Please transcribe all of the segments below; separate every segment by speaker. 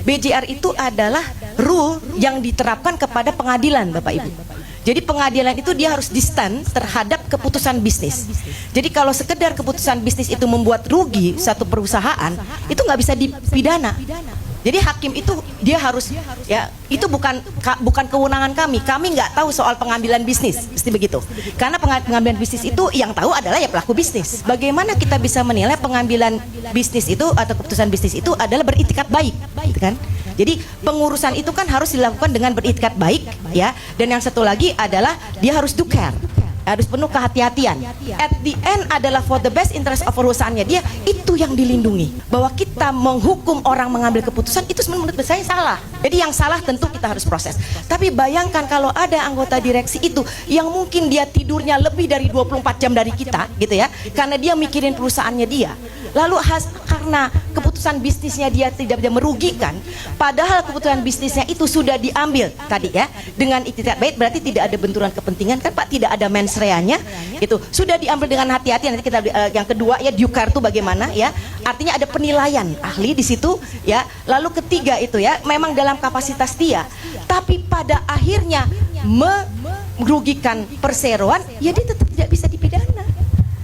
Speaker 1: BJR itu adalah rule yang diterapkan kepada pengadilan, Bapak Ibu. Jadi pengadilan itu dia harus distant terhadap keputusan bisnis. Jadi kalau sekedar keputusan bisnis itu membuat rugi satu perusahaan, itu nggak bisa dipidana. Jadi hakim itu dia harus, ya itu bukan kewenangan kami nggak tahu soal pengambilan bisnis, mesti begitu. Karena pengambilan bisnis itu yang tahu adalah ya pelaku bisnis. Bagaimana kita bisa menilai pengambilan bisnis itu atau keputusan bisnis itu adalah beritikat baik, gitu kan? Jadi pengurusan itu kan harus dilakukan dengan beritikat baik, ya. Dan yang satu lagi adalah dia harus do care, harus penuh kehati-hatian. At the end adalah for the best interest of perusahaannya dia, itu yang dilindungi. Bahwa kita menghukum orang mengambil keputusan itu menurut saya salah. Jadi yang salah tentu kita harus proses. Tapi bayangkan kalau ada anggota direksi itu yang mungkin dia tidurnya lebih dari 24 jam dari kita, gitu ya, karena dia mikirin perusahaannya dia. Lalu karena keputusan bisnisnya dia tidak bisa merugikan, padahal keputusan bisnisnya itu sudah diambil tadi ya dengan itikat baik, berarti tidak ada benturan kepentingan kan Pak, tidak ada mens reanya gitu, sudah diambil dengan hati-hati. Nanti kita yang kedua ya due care itu bagaimana ya, artinya ada penilaian ahli di situ ya. Lalu ketiga itu ya memang dalam kapasitas dia, tapi pada akhirnya merugikan perseroan ya dia tetap tidak bisa dipidana.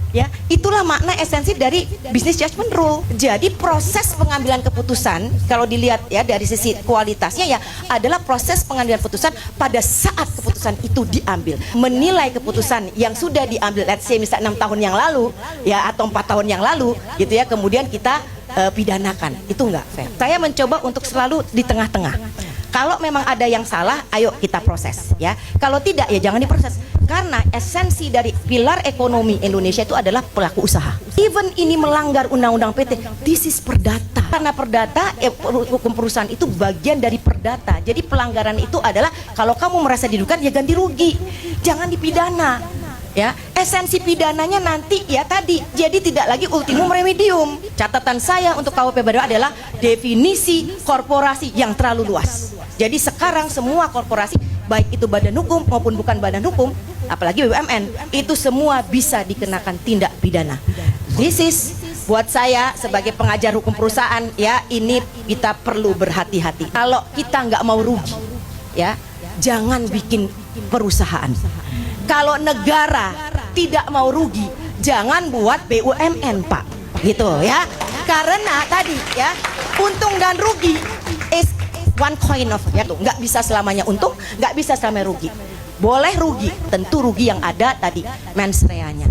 Speaker 1: Ya, itulah makna esensi dari business judgment rule. Jadi proses pengambilan keputusan kalau dilihat ya dari sisi kualitasnya ya adalah proses pengambilan keputusan pada saat keputusan itu diambil. Menilai keputusan yang sudah diambil, let's say misalnya 6 tahun yang lalu ya atau 4 tahun yang lalu gitu ya, kemudian kita pidanakan, itu enggak fair. Saya mencoba untuk selalu di tengah-tengah. Kalau memang ada yang salah, ayo kita proses ya. Kalau tidak ya jangan diproses. Karena esensi dari pilar ekonomi Indonesia itu adalah pelaku usaha. Even ini melanggar undang-undang PT, this is perdata. Karena perdata, hukum perusahaan itu bagian dari perdata. Jadi pelanggaran itu adalah kalau kamu merasa dirugikan ya ganti rugi, jangan dipidana. Ya, esensi pidananya nanti ya tadi, jadi tidak lagi ultimum remedium. Catatan saya untuk KUHP baru adalah definisi korporasi yang terlalu luas. Jadi sekarang semua korporasi, baik itu badan hukum maupun bukan badan hukum, apalagi BUMN, itu semua bisa dikenakan tindak pidana. This is buat saya sebagai pengajar hukum perusahaan ya, ini kita perlu berhati-hati. Kalau kita nggak mau rugi, ya jangan bikin perusahaan. Kalau negara tidak mau rugi, jangan buat BUMN Pak, gitu ya. Karena tadi ya untung dan rugi is one coin of ya tuh, nggak bisa selamanya untung, nggak bisa selamanya rugi. Boleh rugi, tentu rugi yang ada tadi mens reanya.